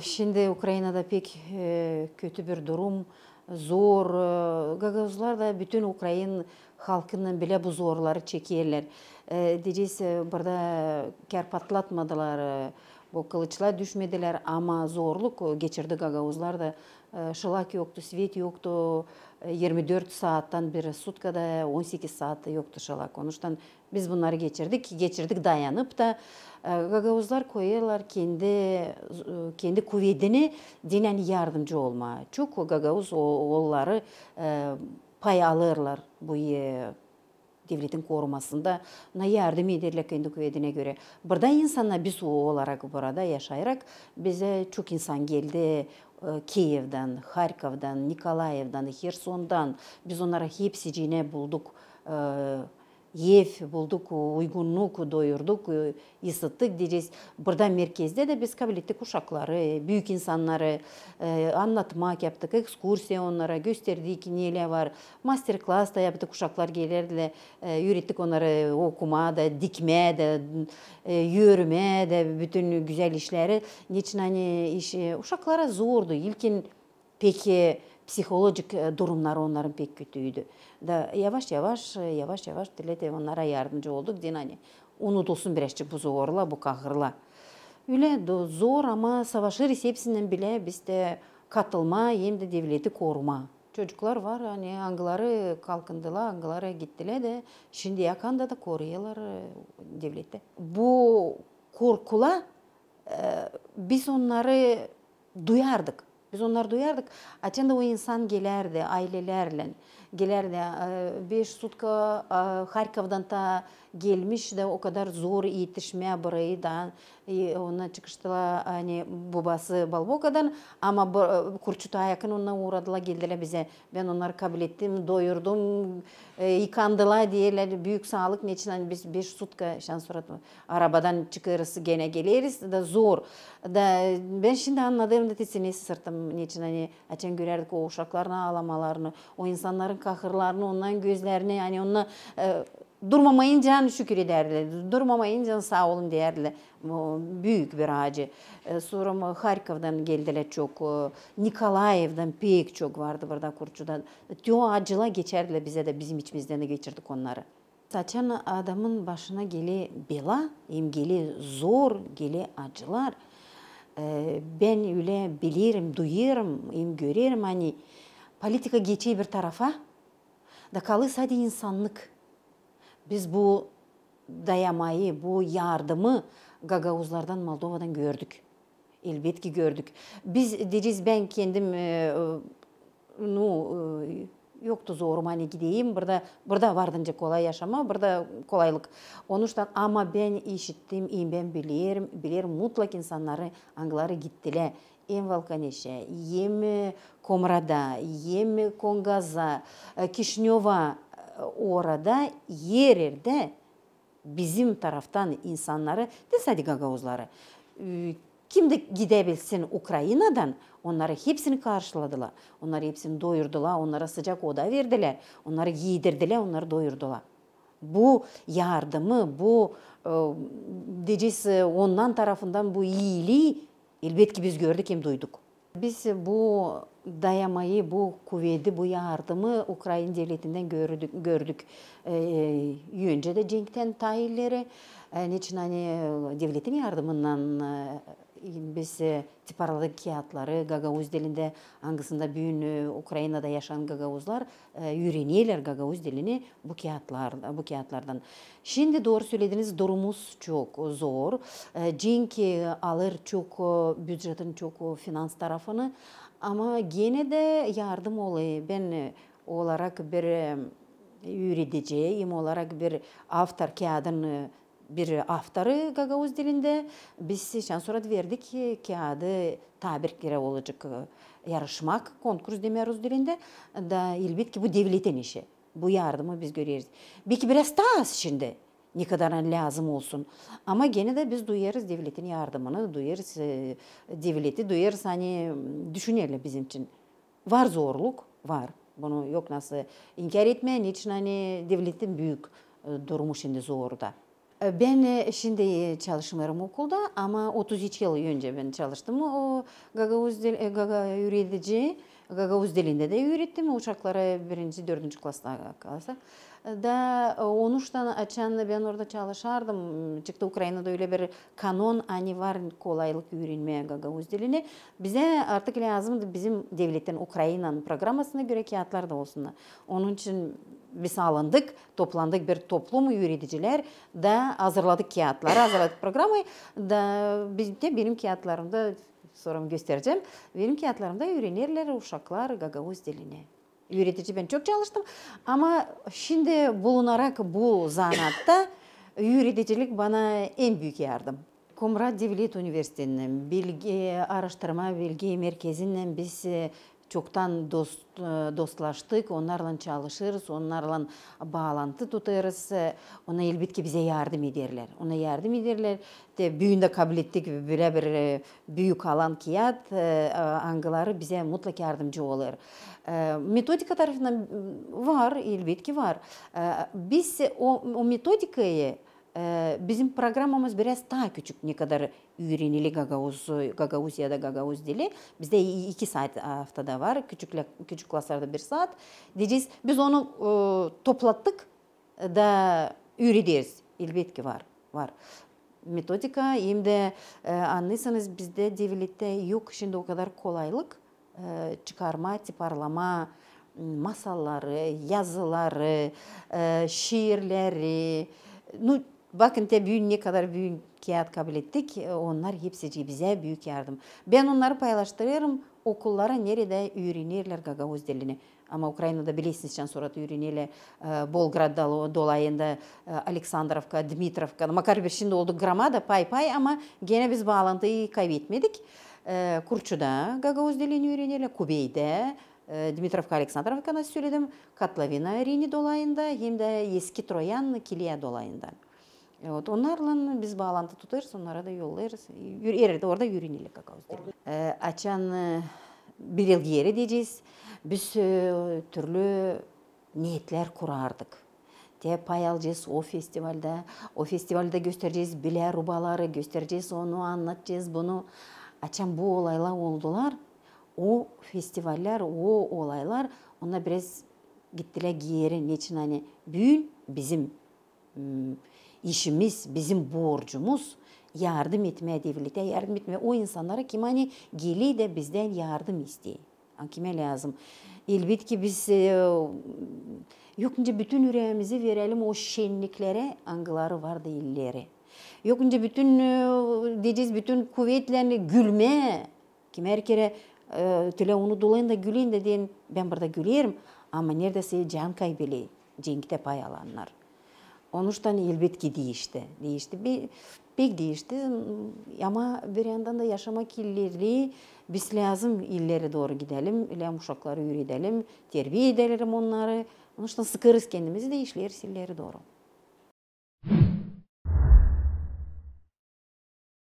Şimdi Ukrayna'da pek kötü bir durum, zor. Gagavuzlar da bütün Ukrayna halkının bile bu zorları çekiyorlar. Diyeceğiz burada ker patlatmadılar, bu kılıçlar düşmediler ama zorluk geçirdi Gagavuzlar da. Şılak yoktu, svet yoktu. 24 saatten beri sutkada 18 saatte yoktu şılak. Onuştan biz bunları geçirdik dayanıp da Gagavuzlar koyuyorlar kendi kuvvetini dinen yardımcı olma. Çok Gagavuz oğulları pay alırlar bu devletin korumasında yardım ederler kendi kuvvetine göre. Burada insanlar biz olarak burada yaşayarak bize çok insan geldi. Kiev'den, Harkov'dan, Nikolayev'dan, Herson'dan biz onlara hepsicine bulduk. Ev bulduk, uygunluk doyurduk, ısıttık diyeceğiz. Burada merkezde de biz kabul ettik uşakları, büyük insanları anlatmak yaptık, ekskursiya onlara gösterdik neler var. Master class da yaptık, uşaklar gelirdi, öğrettik onları okuma da, dikme de, yürüme de, bütün güzel işleri. Niçin hani uşaklara zordu. İlkin peki psikolojik durumları onların pek kötüydü. Da yavaş yavaş dilete onlara yardımcı olduk. Din hani unutulsun birazcık bu zorla, bu kahırla. Öyle zor ama savaşırız hepsinden bile biz de katılma, hem de devleti koruma. Çocuklar var hani angıları kalkındılar, angıları gittiler de şimdi yakanda da koruyorlar devlette. Bu korkula biz onları duyardık. Biz onları duyardık. Açında o insan gelerdi ailelerle. Gelerdi 5 sutka Harkov'dan da gelmiş de o kadar zor yetişmeye burayı da ona çıkıştılar hani babası Balboka'dan ama Kurçut'a yakın ona uğradılar geldiler bize. Ben onları kabul ettim, doyurdum, yıkandılar diyeler. Büyük sağlık ne için hani biz 5 sutka şans arabadan çıkarız gene geliriz da zor. Da ben şimdi anladığımda tesini sırtım niçin hani açan görerdik o uşakların ağlamalarını, o insanların kahırlarını, onların gözlerini yani onunla durmamayınca şükür ederdiler. Durmamayınca sağ olun derdiler. Büyük bir acı. Sonra Harkov'dan geldiler çok. Nikolayev'dan pek çok vardı burada Kurçu'da. Tüm acılar geçerdiler bize de bizim içimizden de geçirdik onları. Saçan adamın başına gele bela, hem gele zor, gele acılar. Ben öyle bilirim, duyuyorum, hem görüyorum hani politika geçiyor bir tarafa da kalır hadi insanlık. Biz bu dayamayı, bu yardımı Gagavuzlardan, Moldova'dan gördük. Elbette gördük. Biz diyeceğiz ben kendim yoktu zorum hani gideyim. Burada vardınca kolay yaşama, burada kolaylık. Onuştan ama ben işittim, ben bilirim mutlak insanları angları gittiler. Hem Valkaneşe, hem Komra'da, hem Kongaz'a, Kişnyova orada yerde bizim taraftan insanları de sadece Gagavuzları kim de gidebilsin Ukrayna'dan onları hepsini karşıladılar. Onları hepsini doyurdular. Onlara sıcak oda verdiler. Onları giydirdiler. Onları doyurdular. Bu yardımı, bu diyeceğiz ondan tarafından bu iyiliği elbette biz gördük hem duyduk. Biz bu dayamayı, bu kuvveti, bu yardımı Ukrayna devletinden gördük. Önce de Cenk'ten tayilleri, niçin hani devletin yardımından biz tiparladık kağıtları Gagavuz dilinde hangisinde büyün Ukrayna'da yaşayan Gagavuzlar öğreniyorlar Gagavuz dilini bu kağıtlardan. Şimdi doğru söylediniz durumumuz çok zor. Cenk alır çok bütçetin çok finans tarafını ama gene de yardım oluyor. Ben olarak bir öğreticiyim olarak bir avtar kağıdın bir avtarı Gagavuz dilinde biz şansörat verdik kağıdı tabirlere olacak yarışmak konkurs demiyoruz dilinde da elbette bu devletin işi. Bu yardımı biz görüyoruz. Belki biraz daha az şimdi ne kadar lazım olsun. Ama gene de biz duyarız devletin yardımını, duyarız devleti, duyarız hani düşünelim bizim için. Var zorluk, var. Bunu yok nasıl inkar etmeyin için hani devletin büyük durumu şimdi zorda. Ben şimdi çalışmıyorum okulda ama 33 yıl önce ben çalıştım. O Gagavuz dilinde de öğrettim. Uşaklara 1. 4. klasta kalsa. Da 13'ten açan ben orada çalışardım. Çıktı Ukrayna'da öyle bir kanon ani var kolaylık öğrenmeye Gagavuz dilini. Bize artık lazımdı bizim devletin Ukrayna'nın programmasına göre kağıtlar da olsun. Onun için biz alındık, toplandık bir toplum öğreticiler da hazırladık kağıtları, hazırladık programı da benim kağıtlarımda sonra göstereceğim. Benim kağıtlarımda öğrenirler uşaklar Gagavuz dilini. Öğretici ben çok çalıştım ama şimdi bulunarak bu zanatta öğreticilik bana en büyük yardım. Komrat Devlet Üniversitesi'nin araştırma bilgi merkezinden biz çoktan dostlaştık, onlarla çalışırız, onlarla bağlantı tutarız. Ona elbette bize yardım ederler. Ona yardım ederler. Büyüğünde kabul ettik, böyle bir büyük alan kağıt, angıları bize mutlaka yardımcı olur. Metodika tarafından var, elbette var. Biz o metodikayı bizim programımız biraz daha küçük ne kadar öğrenili Gagavuz ya da Gagavuz dili. Bizde 2 saat haftada var. Küçük klaslarda 1 saat. Diyeceğiz, biz onu toplattık da öğreniyoruz. Elbette var. Metodika hem de anlıyorsanız bizde devlette yok şimdi o kadar kolaylık. Çıkarma, tiparlama, masalları, yazıları, şiirleri. Bakın ne kadar büyük kağıt kabul ettik. Onlar hepsi bize büyük yardım. Ben onları paylaştırıyorum. Okullara nerede öğrenirler Gagavuz dilini. Ama Ukrayna'da bilirsiniz sonra öğrenirler. Bolgrad dolayında Aleksandrovka, Dmitrovka. Makar şimdi oldu Gramada pay ama gene biz bağlantıyı kaybetmedik. Kurçu'da Gagavuz dilini öğrenirler. Kubey'de. Dmitrovka, Aleksandrovka'na söyledim. Katlavina Rini dolayında hem de eski Troyan Kiliya dolayında. Onlarla biz bağlantı tutarız, onlara da yollarız. Orada öğrenilir Gagavuz dili. Açan bir yıl geri diyeceğiz. Biz türlü niyetler kurardık. Pay alacağız o festivalde. O festivalde göstereceğiz bile rubaları, göstereceğiz onu, anlatacağız bunu. Açan bu olaylar oldular. O festivaller, o olaylar ona biraz gittiler geri. Niçin hani büyün bizim işimiz, bizim borcumuz yardım etmeye, devlete yardım etmeye. O insanlara kim hani geliyor da bizden yardım istiyor. Kime lazım? Elbette ki biz yokunca bütün yüreğimizi verelim o şenliklere, angıları var değilleri. Yokunca diyeceğiz bütün kuvvetlerini gülme. Kim her kere onu dolayın da güleyim de deyin ben burada gülerim. Ama neredeyse can kaybeli, cenkte pay alanlar. Onuştan elbette değişti. Pek değişti ama bir yandan da yaşamak illeri biz lazım illere doğru gidelim. İlem uşakları öğretelim, terbiye edelim onları. Onuştan sıkarız kendimizi de işleriz illeri doğru.